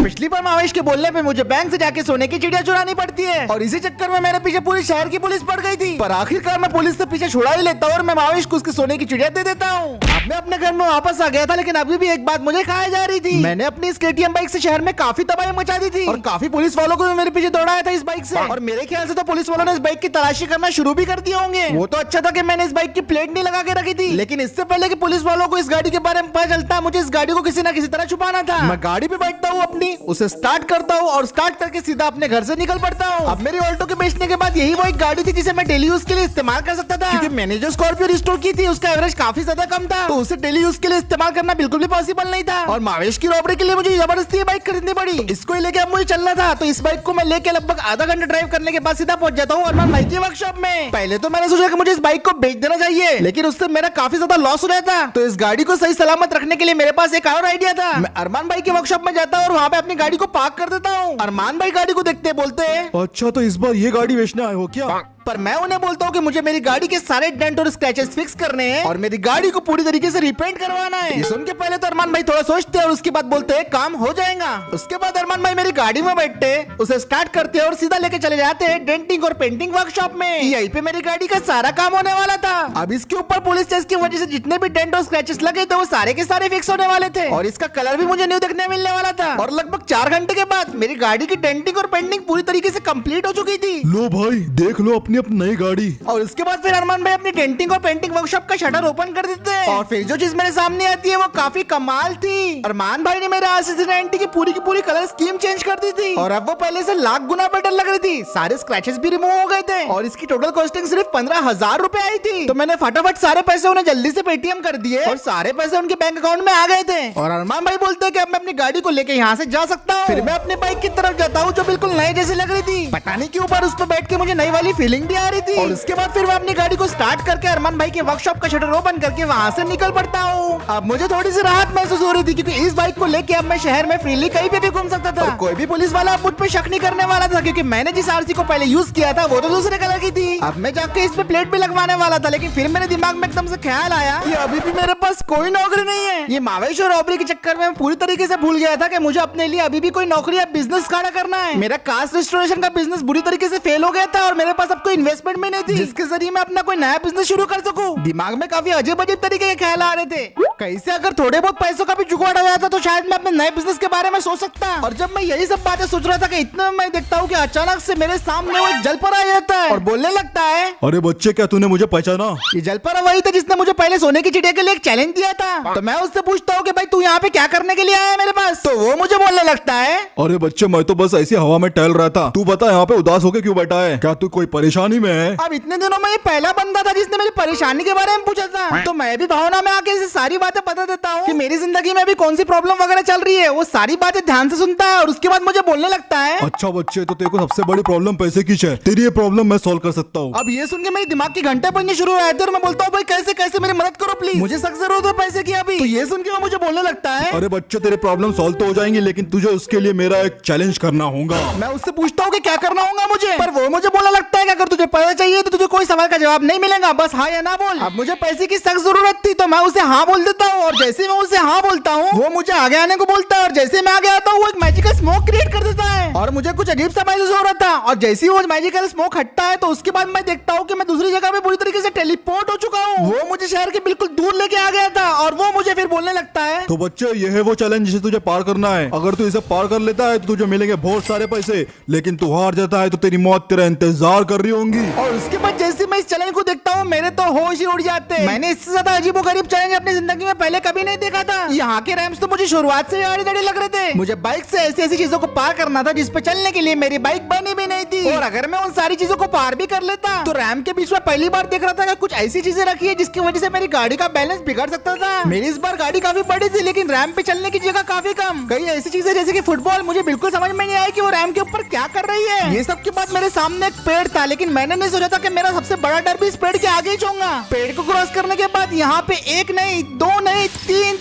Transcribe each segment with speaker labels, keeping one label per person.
Speaker 1: पिछली बार मावेश के बोलने पे मुझे बैंक से जाके सोने की चिड़िया चुरानी पड़ती है और इसी चक्कर में मेरे पीछे पूरी शहर की पुलिस पड़ गई थी। पर आखिरकार मैं पुलिस से पीछे छुड़ा ही लेता हूँ और मैं मावेश को उसके सोने की चिड़िया दे देता हूँ। अब मैं अपने घर में वापस आ गया था, लेकिन अभी भी एक बात मुझे खाया जा रही थी। मैंने अपनी इस KTM बाइक से शहर में काफी तबाही मचा दी थी और काफी पुलिस वालों को भी मेरे पीछे दौड़ाया था इस बाइक से। और मेरे ख्याल से तो पुलिस वालों ने इस बाइक की तलाशी करना शुरू भी कर दिए होंगे। वो तो अच्छा था कि मैंने इस बाइक की प्लेट नहीं लगा के रखी थी, लेकिन इससे पहले कि पुलिस वालों को इस गाड़ी के बारे में पता चलता, मुझे इस गाड़ी को किसी न किसी तरह छुपाना था। मैं गाड़ी पे बैठता हूँ अपनी, उसे स्टार्ट करता हूँ और स्टार्ट करके सीधा अपने घर से निकल पड़ता हूँ। अब मेरी ऑल्टो के बेचने के बाद यही वो एक गाड़ी थी जिसे मैं डेली यूज के लिए इस्तेमाल कर सकता था, क्योंकि मैंने जो स्कॉर्पियो रिस्टोर की थी उसका एवरेज काफी ज्यादा कम था, तो उसे डेली यूज के लिए इस्तेमाल करना बिल्कुल भी पॉसिबल नहीं था। और मावेश की रॉबरी के लिए मुझे जबरदस्ती बाइक खरीदनी पड़ी। इसको ही लेके अब मुझे चलना था, तो इस बाइक को मैं लेके लगभग आधा घंटा ड्राइव करने के बाद सीधा पहुंच जाता हूँ अरमान भाई की वर्कशॉप में। पहले तो मैंने सोचा कि मुझे इस बाइक को बेच देना चाहिए, लेकिन उससे मेरा काफी ज्यादा लॉस हो जाता। तो इस गाड़ी को सही सलामत रखने के लिए मेरे पास एक और आइडिया था। मैं अरमान भाई की वर्कशॉप में जाता हूँ और वहाँ पे अपनी गाड़ी को पार्क कर देता हूँ। अरमान भाई गाड़ी को देखते बोलते हैं,
Speaker 2: अच्छा तो इस बार ये गाड़ी बेचना आए हो क्या?
Speaker 1: पर मैं उन्हें बोलता हूँ कि मुझे मेरी गाड़ी के सारे डेंट और स्क्रैचेस फिक्स करने हैं और मेरी गाड़ी को पूरी तरीके से रिपेंट करवाना है। ये सुन के पहले तो अरमान भाई थोड़ा सोचते हैं और उसके बाद बोलते हैं काम हो जाएगा। उसके बाद अरमान भाई मेरी गाड़ी में बैठते, उसे स्टार्ट करते और सीधा लेके चले जाते हैं डेंटिंग और पेंटिंग वर्कशॉप में। यहीं पे मेरी गाड़ी का सारा काम होने वाला था। अब इसके ऊपर पुलिस टेस्ट की वजह से जितने भी डेंट और स्क्रैचेस लगे थे वो सारे के सारे फिक्स होने वाले थे और इसका कलर भी मुझे न्यू देखने मिलने वाला था। और लगभग 4 घंटे के बाद मेरी गाड़ी की डेंटिंग और पेंटिंग पूरी तरीके से कंप्लीट हो चुकी थी।
Speaker 2: लो भाई देख लो अपनी नई गाड़ी।
Speaker 1: और उसके बाद फिर अरमान भाई अपनी डेंटिंग और पेंटिंग वर्कशॉप का शटर ओपन कर देते हैं और फिर जो चीज मेरे सामने आती है वो काफी कमाल थी। अरमान भाई ने मेरे RC90 की पूरी कलर स्कीम चेंज कर दी थी और अब वो पहले से लाख गुना बेटर लग रही थी। सारे स्क्रैचेस भी रिमूव हो गए थे और इसकी टोटल कॉस्टिंग सिर्फ 15,000 रुपए आई थी। तो मैंने फटाफट सारे पैसे उन्हें जल्दी से पेटीएम कर दिए और सारे पैसे उनके बैंक अकाउंट में आ गए थे। और अरमान भाई बोलते हैं कि अब मैं अपनी गाड़ी को लेके यहाँ से जा सकता हूँ। फिर मैं अपने बाइक की तरफ जाता हूँ जो बिल्कुल नई जैसी लग रही थी। पता नहीं क्यों पर उस पर बैठ के मुझे नई वाली फीलिंग भी आ रही थी। और उसके बाद फिर मैं अपनी गाड़ी को स्टार्ट करके अरमान भाई के वर्कशॉप का शटर ओपन करके वहाँ से निकल पड़ता हूँ। अब मुझे थोड़ी सी राहत महसूस हो रही थी, क्योंकि इस बाइक को लेके अब मैं शहर में फ्रीली कहीं पे भी घूम सकता था। कोई भी पुलिस वाला अब मुझ पे शक नहीं करने वाला था, क्योंकि मैंने जिस RC को पहले यूज किया था वो तो दूसरे कलर की थी। अब मैं जाके इस पे प्लेट भी लगवाने वाला था, लेकिन फिर मेरे दिमाग में एकदम से ख्याल आया कि अभी भी मेरे पास कोई नौकरी नहीं है। ये मावेश और रॉबरी के चक्कर में पूरी तरीके से भूल गया था कि मुझे अपने लिए अभी भी कोई नौकरी या बिजनेस खड़ा करना है। मेरा कार रेस्टोरेशन का बिजनेस बुरी तरीके से फेल हो गया था और मेरे पास अब कोई इन्वेस्टमेंट भी नहीं थी जिसके जरिए मैं अपना कोई नया बिजनेस शुरू कर सकूं। दिमाग में काफी अजीब तरीके के ख्याल आ रहे थे। कैसे अगर थोड़े बहुत पैसों का भी जुगाड़ हो जाता तो शायद मैं अपने नए बिजनेस के बारे में सोच सकता। और जब मैं यही सब बातें सोच रहा था कि इतने में मैं देखता हूँ कि अचानक से मेरे सामने वो एक जलपरा आ जाता है और बोलने लगता है,
Speaker 2: अरे बच्चे क्या तूने मुझे पहचाना?
Speaker 1: ये जलपरा वही था जिसने मुझे पहले सोने की चिड़िया के लिए एक चैलेंज दिया था। तो मैं उससे पूछता हूँ कि भाई तू यहाँ पे क्या करने के लिए आया है मेरे पास? तो वो मुझे बोलने लगता है,
Speaker 2: अरे बच्चे मैं तो बस ऐसी हवा में टहल रहा था। तू बता यहाँ पे उदास होके क्यों बैठा है? क्या तू कोई परेशानी में है?
Speaker 1: अब इतने दिनों में ये पहला बंदा था जिसने मेरी परेशानी के बारे में पूछा था। तो मैं भी भावना में आके इसे सारी बातें बता देता हूँ कि मेरी जिंदगी में अभी कौन सी प्रॉब्लम वगैरह चल रही है। वो सारी बातें ध्यान से सुनता है और उसके बाद मुझे बोलने लगता है,
Speaker 2: अच्छा बच्चे तो तेरे को सबसे बड़ी प्रॉब्लम पैसे की है। तेरी ये प्रॉब्लम मैं सॉल्व कर सकता हूँ।
Speaker 1: अब ये सुन के मेरे दिमाग के घंटे बजने शुरू हो जाते और मैं बोलता हूँ भाई कैसे कैसे मेरी मदद करो प्लीज, मुझे सख्त जरूरत है पैसे की अभी। तो ये सुन के वो मुझे बोलने लगता है,
Speaker 2: अरे बच्चे तेरे प्रॉब्लम सॉल्व तो हो जाएंगी, लेकिन तुझे उसके लिए मेरा एक चैलेंज करना होगा।
Speaker 1: मैं उससे पूछता हूँ कि क्या करना होगा मुझे, पर वो मुझे बोलने लगता है कि अगर तुझे पैसा चाहिए तो तुझे कोई सवाल का जवाब नहीं मिलेगा, बस हाँ या ना बोल। अब मुझे पैसे की सख्त जरूरत थी तो मैं उसे हाँ बोल देता हूँ और जैसे मैं उसे हाँ बोलता हूँ वो मुझे आगे आने को बोलता है और जैसे मैं आगे आता हूँ वो एक मैजिकल स्मोक क्रिएट कर देता है और मुझे कुछ अजीब सा महसूस हो रहा था। और जैसे ही वो मैजिकल स्मोक हटता है तो उसके बाद मैं देखता हूँ कि मैं दूसरी जगह पे पूरी तरीके से टेलीपोर्ट हो चुका हूँ। वो मुझे शहर के बिल्कुल दूर लेके आ गया था और वो मुझे फिर बोलने लगता है,
Speaker 2: तो बच्चे ये है वो चैलेंज जिसे तुझे पार करना है। अगर तू इसे पार कर लेता है तो तुझे मिलेंगे बहुत सारे पैसे, लेकिन तू हार जाता है तो तेरी मौत तेरा इंतजार कर रही होंगी।
Speaker 1: और उसके बाद जैसे मैं इस चैलेंज को देखता हूँ मेरे तो होश ही उड़ जाते हैं। मैंने इससे ज्यादा अजीबोगरीब चैलेंज अपनी जिंदगी में पहले कभी नहीं देखा था। यहाँ के रैम्स तो मुझे शुरुआत से आड़े लग रहे थे। मुझे बाइक से ऐसी ऐसी चीजों को पार करना था जिस पे चलने के लिए मेरी बाइक बनी भी नहीं थी। और अगर मैं उन सारी चीजों को पार भी कर लेता तो रैम के बीच में पहली बार देख रहा था कि कुछ ऐसी चीजें रखी है जिसकी वजह से मेरी गाड़ी का बैलेंस बिगड़ सकता था। मेरी इस बार गाड़ी काफी बड़ी थी लेकिन रैम पे चलने की जगह काफी कम। कई ऐसी चीजें जैसे कि फुटबॉल मुझे बिल्कुल समझ में नहीं आई कि वो रैम के ऊपर क्या कर रही है। ये सब के बाद मेरे सामने एक पेड़ था, लेकिन मैंने नहीं सोचा था कि मेरा सबसे बड़ा डर भी इस पेड़ के आगे ही होगा। पेड़ को क्रॉस करने के बाद यहाँ पे एक नहीं, दो नहीं,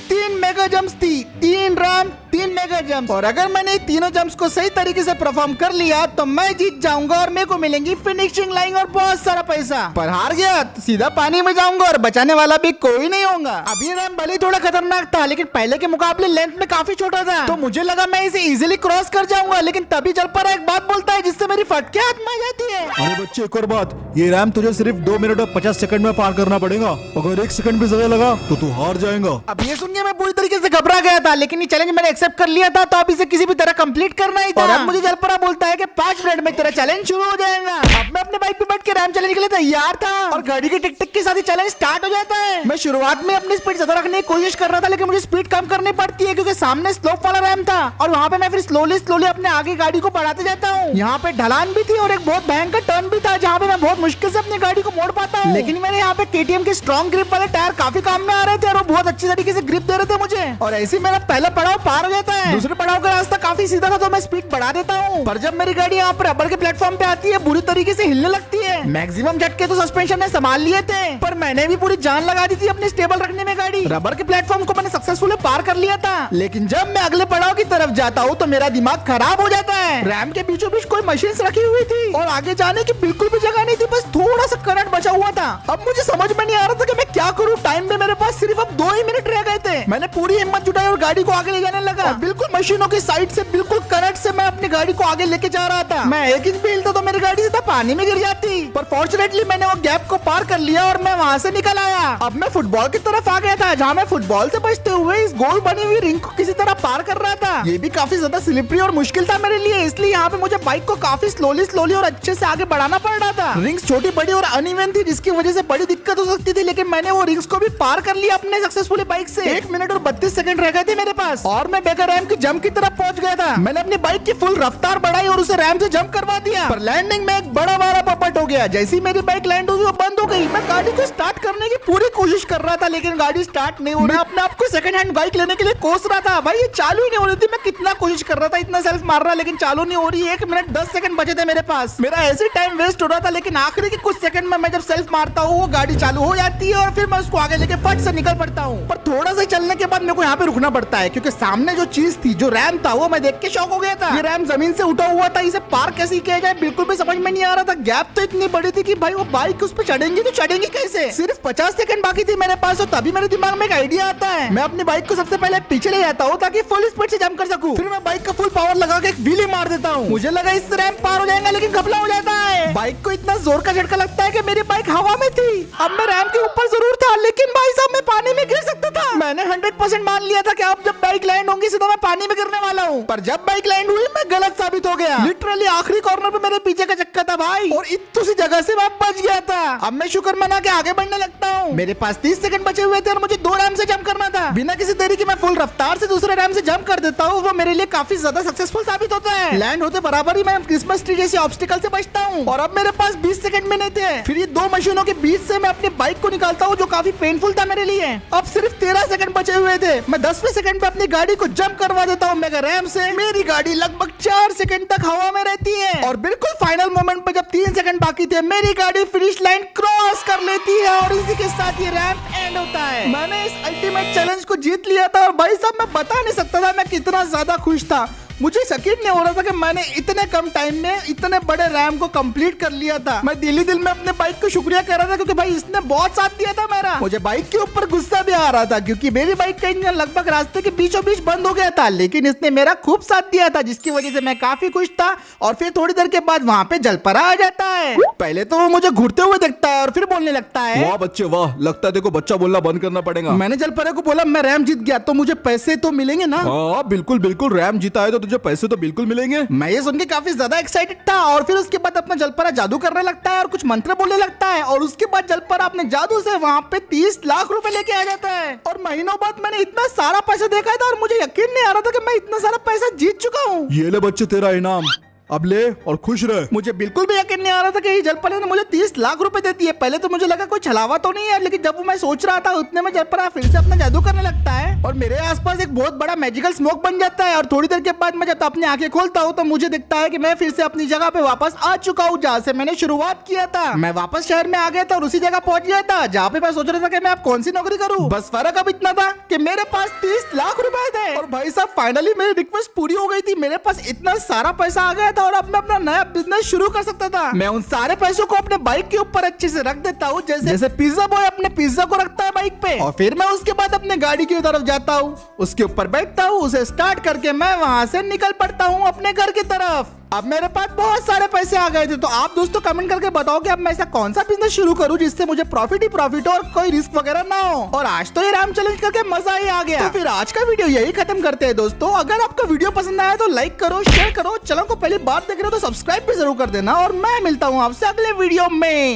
Speaker 1: तीन मेगा जंप्स थी। 3 रैम 3 मेगा जंप, और अगर मैंने ये तीनों जंप्स को सही तरीके से परफॉर्म कर लिया तो मैं जीत जाऊंगा और मेरे को मिलेंगी फिनिशिंग लाइन और बहुत सारा पैसा। पर हार गया तो सीधा पानी में जाऊंगा और बचाने वाला भी कोई नहीं होगा। अभी रैम भले ही थोड़ा खतरनाक था लेकिन पहले के मुकाबले लेंथ में काफी छोटा था, तो मुझे लगा मैं इसे इजीली क्रॉस कर जाऊंगा, लेकिन तभी जल पर एक बात बोलता है जिससे मेरी फटके हाथ में आ जाती है।
Speaker 2: अरे बच्चे एक और बात, ये रैम तुझे सिर्फ 2 मिनट और 50 सेकंड में पार करना पड़ेगा। अगर 1 सेकंड भी ज्यादा लगा तो तू हार जाएगा।
Speaker 1: अब ये सुन के मैं पूरी तरीके से घबरा गया था, लेकिन ये चैलेंज मैंने एक्सेप्ट कर लिया था, तो अब इसे किसी भी तरह कंप्लीट करना ही था। और अब मुझे जलपरा बोलता है कि 5 मिनट में तेरा चैलेंज शुरू हो जाएगा। अब मैं अपने बाइक पे बैठ के रैम चैलेंज के लिए तैयार था और गाड़ी के टिक टिक के साथ ही चैलेंज स्टार्ट हो जाता है। मैं शुरुआत में अपनी स्पीड ज्यादा रखने की कोशिश कर रहा था, लेकिन मुझे स्पीड कम करनी पड़ती है क्योंकि सामने स्लोप वाला रैम था, और वहाँ पे मैं फिर स्लोली अपने आगे गाड़ी को बढ़ाते जाता हूँ। यहाँ पे ढलान भी थी और एक बहुत भयंकर टर्न भी था जहाँ पे मैं बहुत मुश्किल से अपनी गाड़ी को मोड़ पाता हूँ। लेकिन मेरे यहाँ पे KTM के स्ट्रॉन्ग ग्रिप वाले टायर काफी काम में आ रहे थे और वो बहुत अच्छी तरीके से ग्रिप दे रहे थे मुझे, और ऐसे ही मेरा पहला पड़ाव पार हो जाता है। दूसरे पड़ाव का रास्ता काफी सीधा था तो मैं स्पीड बढ़ा देता हूँ, पर जब मेरी गाड़ी यहाँ पर रबर के प्लेटफॉर्म पे आती है बुरी तरीके से हिलने लगती है। मैक्सिमम झटके तो सस्पेंशन ने संभाल लिए थे, पर मैंने भी पूरी जान लगा दी थी अपनी स्टेबल रखने में गाड़ी। रबर के प्लेटफॉर्म को मैंने सक्सेसफुली पार कर लिया था, लेकिन जब मैं अगले पड़ाव की तरफ जाता हूँ तो मेरा दिमाग खराब हो जाता है। रैम के बीचों बीच कोई मशीन रखी हुई थी और आगे जाने की बिल्कुल भी जगह नहीं थी, बस थोड़ा सा करंट बचा हुआ था। अब मुझे समझ में नहीं आ रहा था कि मैं क्या करूँ। टाइम में मेरे पास सिर्फ अब 2 ही मिनट रह गए थे। मैंने पूरी हिम्मत जुटाई और गाड़ी को आगे ले जाने लगा, और बिल्कुल मशीनों की साइड से बिल्कुल करंट से मैं अपनी गाड़ी को आगे लेके जा रहा था। मैं 1 इंच भी हिलता तो मेरी गाड़ी सीधा पानी में गिर जाती, पर फॉर्चुनेटली मैंने वो गैप को पार कर लिया और मैं वहाँ से निकल आया। अब मैं फुटबॉल की तरफ आ गया था, जहाँ मैं फुटबॉल से बचते हुए इस गोल बनी हुई रिंग को किसी तरह पार कर रहा था। ये भी काफी ज्यादा स्लिपरी और मुश्किल था मेरे लिए, इसलिए यहाँ पे मुझे बाइक को काफी स्लोली और अच्छे से आगे बढ़ाना पड़ रहा था। रिंग्स छोटी बड़ी और अनइवन थी, जिसकी वजह से बड़ी दिक्कत हो सकती थी, लेकिन मैंने वो रिंग्स को भी पार कर लिया अपने सक्सेसफुली बाइक से। 1 मिनट और 32 सेकंड रह गए थे मेरे पास और मैं बेकर रैम की जंप की तरफ पहुंच गया था। मैंने अपनी बाइक की फुल रफ्तार बढ़ाई और उसे रैम से जंप करवा दिया, पर लैंडिंग में एक बड़ा पपट हो गया। जैसे ही मेरी बाइक लैंड हुई वो बंद हो गई। मैं गाड़ी को स्टार्ट करने की पूरी कोशिश कर रहा था, लेकिन गाड़ी स्टार्ट नहीं हो रही। मैं अपने आप को सेकंड हैंड बाइक लेने के लिए कोस रहा था, भाई ये चालू ही नहीं हो रही थी। मैं कितना कोशिश कर रहा था, इतना सेल्फ मार रहा, लेकिन चालू नहीं हो रही। 1 मिनट 10 सेकंड बचे थे मेरे पास। मेरा ऐसे टाइम वेस्ट हो रहा था, लेकिन आखिरी के कुछ सेकंड में मैं जब सेल्फ मारता हूँ वो गाड़ी चालू हो जाती है और फिर मैं उसको आगे लेके फट से निकल पड़ता हूँ। पर थोड़ा सा चलने के बाद मेरे को यहाँ पे रुकना पड़ता है, क्योंकि सामने जो चीज थी, जो रैम था, वो मैं देख के शॉक हो गया था। ये रैम जमीन से उठा हुआ था, इसे पार कैसे किया जाए बिल्कुल भी समझ में नहीं आ रहा था। गैप तो इतनी बड़ी थी कि भाई वो बाइक उस पर चढ़ेंगे तो चढ़ेंगे कैसे। सिर्फ 50 सेकंड बाकी थी मेरे पास, और तभी मेरे दिमाग में एक आइडिया आता है। मैं अपनी बाइक को सबसे पहले पीछे ले जाता हूँ ताकि फुल स्पीड से जंप कर सकूं। फिर मैं बाइक का फुल पावर लगा के एक व्हीली मार देता हूँ। मुझे लगा इससे रैम पार हो जाएगा, लेकिन घपला हो जाता है। बाइक को इतना जोर का झटका लगता है कि मेरी बाइक हवा में थी। अब मैं रैम के ऊपर जरूर था, लेकिन भाई साहब मैं पानी में गिर सकता था। मैंने 100% मान लिया था कि अब जब बाइक लैंड होंगी सीधा मैं पानी में गिरने वाला हूँ, पर जब बाइक लैंड हुई मैं गलत साबित हो गया। लिटरली आखिरी कॉर्नर पे मेरे पीछे का चक्का था भाई, और इतनी सी जगह से मैं बच गया था। अब मैं शुक्र मना के आगे बढ़ने लगता हूँ। मेरे पास 30 सेकंड बचे हुए थे और मुझे 2 रैम से जंप करना था। बिना किसी देरी के मैं फुल रफ्तार से दूसरे रैम से जंप कर देता हूँ। वो मेरे लिए काफी ज्यादा सक्सेसफुल साबित होता है। लैंड होते बराबर ही मैं क्रिसमस ट्री जैसे ऑब्स्टिकल से बचता हूँ, और अब मेरे पास 20 सेकंड में नहीं थे। फिर ये 2 मशीनों के बीच से मैं अपनी बाइक को निकालता हूँ, जो काफी पेनफुल था मेरे लिए। अब सिर्फ 13 सेकंड बचे हुए थे। मैं 10वें सेकंड पे अपनी गाड़ी को जंप करवा देता हूँ मेगा रैम से। मेरी गाड़ी लगभग 4 सेकंड तक हवा में रहती है, और बिल्कुल फाइनल मोमेंट पे जब 3 सेकंड बाकी थे मेरी गाड़ी फिनिश लाइन क्रॉस कर लेती है, और इसी के साथ ये रैंप एंड होता है। मैंने इस अल्टीमेट चैलेंज को जीत लिया था, और भाई साहब मैं बता नहीं सकता था मैं कितना ज्यादा खुश था। मुझे यकीन नहीं हो रहा था कि मैंने इतने कम टाइम में इतने बड़े रैम को कंप्लीट कर लिया था। मैं दिल ही दिल में अपने बाइक को शुक्रिया कर रहा था, क्योंकि भाई इसने बहुत साथ दिया था मेरा। मुझे बाइक के ऊपर गुस्सा भी आ रहा था, क्योंकि मेरी बाइक का इंजन लगभग रास्ते के बीचों बीच बंद हो गया था, लेकिन इसने मेरा खूब साथ दिया था, जिसकी वजह से मैं काफी खुश था। और फिर थोड़ी देर के बाद वहाँ पे जलपरा आ जाता है। पहले तो वो मुझे घूरते हुए देखता है और फिर बोलने लगता है,
Speaker 2: वाह बच्चे वाह, लगता है देखो बच्चा बोलना बंद करना पड़ेगा।
Speaker 1: मैंने जलपरा को बोला मैं रैम जीत गया तो मुझे पैसे तो मिलेंगे ना।
Speaker 2: हाँ बिल्कुल बिल्कुल, रैम जीता है तो तुझे पैसे तो बिल्कुल मिलेंगे।
Speaker 1: मैं ये सुन के काफी ज्यादा एक्साइटेड था, और फिर उसके बाद अपना जलपरा जादू करने लगता है और कुछ मंत्र बोलने लगता है, और उसके बाद जलपरा अपने जादू से वहाँ पे 30 लाख रुपए लेके आ जाता है। और महीनों बाद मैंने इतना सारा पैसा देखा था और मुझे यकीन नहीं आ रहा था कि मैं इतना सारा पैसा जीत चुका हूँ।
Speaker 2: ये ले बच्चे तेरा इनाम। अब ले और खुश रह।
Speaker 1: मुझे बिल्कुल भी यकीन नहीं आ रहा था कि ये जलपरा ने मुझे 30 लाख रुपए दे दिए। पहले तो मुझे लगा कोई छलावा तो नहीं है, लेकिन जब मैं सोच रहा था उतने में जलपरा फिर से अपना जादू करने लगता है और मेरे आसपास एक बहुत बड़ा मैजिकल स्मोक बन जाता है। और थोड़ी देर के बाद मैं जब अपनी आंखें खोलता हूँ तो मुझे दिखता है कि मैं फिर से अपनी जगह पे वापस आ चुका हूँ जहाँ से मैंने शुरुआत किया था। मैं वापस शहर में आ गया था और उसी जगह पहुंच गया था जहाँ पे मैं सोच रहा था कि मैं अब कौन सी नौकरी करूँ। बस फर्क अब इतना था कि मेरे पास 30 लाख रुपए थे और भाई साहब फाइनली मेरी रिक्वेस्ट पूरी हो गई थी। मेरे पास इतना सारा पैसा आ गया था और अब मैं अपना नया बिजनेस शुरू कर सकता था। मैं उन सारे पैसों को अपने बाइक के ऊपर अच्छे से रख देता हूँ, जैसे पिज्जा बॉय अपने पिज्जा को रखता है बाइक पे, और फिर मैं उसके बाद अपने गाड़ी की तरफ जाता हूँ, उसके ऊपर बैठता हूँ, उसे स्टार्ट करके मैं वहाँ से निकल पड़ता हूँ अपने घर की तरफ। अब मेरे पास बहुत सारे पैसे आ गए थे। तो आप दोस्तों कमेंट करके बताओ कि अब मैं ऐसा कौन सा बिजनेस शुरू करूं जिससे मुझे प्रॉफिट ही प्रॉफिट हो और कोई रिस्क वगैरह ना हो। और आज तो ये राम चैलेंज करके मजा ही आ गया। तो फिर आज का वीडियो यही खत्म करते हैं दोस्तों। अगर आपको वीडियो पसंद आया तो लाइक करो, शेयर करो, चैनल को पहली बार देख रहे हो तो सब्सक्राइब भी जरूर कर देना और मैं मिलता हूँ आपसे अगले वीडियो में।